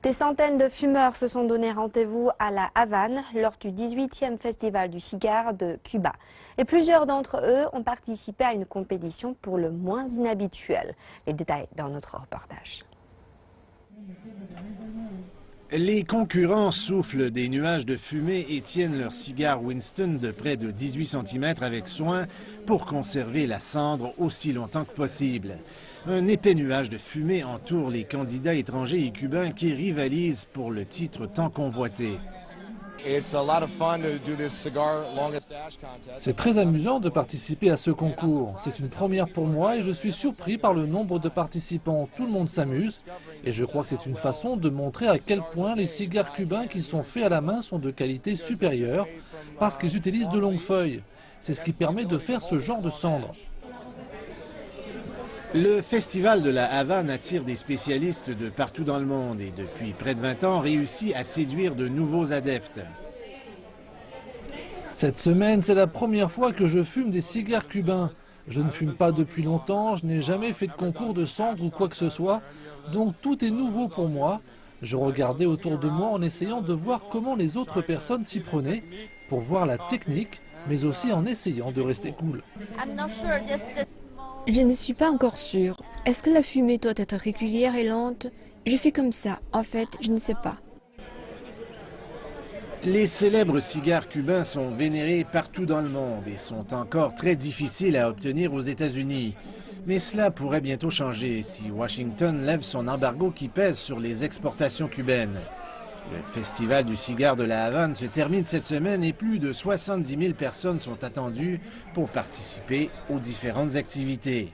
Des centaines de fumeurs se sont donné rendez-vous à La Havane lors du 18e Festival du cigare de Cuba. Et plusieurs d'entre eux ont participé à une compétition pour le moins inhabituelle. Les détails dans notre reportage. Les concurrents soufflent des nuages de fumée et tiennent leur cigare Winston de près de 18 cm avec soin pour conserver la cendre aussi longtemps que possible. Un épais nuage de fumée entoure les candidats étrangers et cubains qui rivalisent pour le titre tant convoité. C'est très amusant de participer à ce concours. C'est une première pour moi et je suis surpris par le nombre de participants. Tout le monde s'amuse et je crois que c'est une façon de montrer à quel point les cigares cubains qui sont faits à la main sont de qualité supérieure parce qu'ils utilisent de longues feuilles. C'est ce qui permet de faire ce genre de cendre. Le Festival de La Havane attire des spécialistes de partout dans le monde et depuis près de 20 ans réussit à séduire de nouveaux adeptes. Cette semaine, c'est la première fois que je fume des cigares cubains. Je ne fume pas depuis longtemps, je n'ai jamais fait de concours de cendre ou quoi que ce soit, donc tout est nouveau pour moi. Je regardais autour de moi en essayant de voir comment les autres personnes s'y prenaient, pour voir la technique, mais aussi en essayant de rester cool. Je ne suis pas encore sûre. Est-ce que la fumée doit être régulière et lente? Je fais comme ça. En fait, je ne sais pas. Les célèbres cigares cubains sont vénérés partout dans le monde et sont encore très difficiles à obtenir aux États-Unis. Mais cela pourrait bientôt changer si Washington lève son embargo qui pèse sur les exportations cubaines. Le Festival du cigare de La Havane se termine cette semaine et plus de 70 000 personnes sont attendues pour participer aux différentes activités.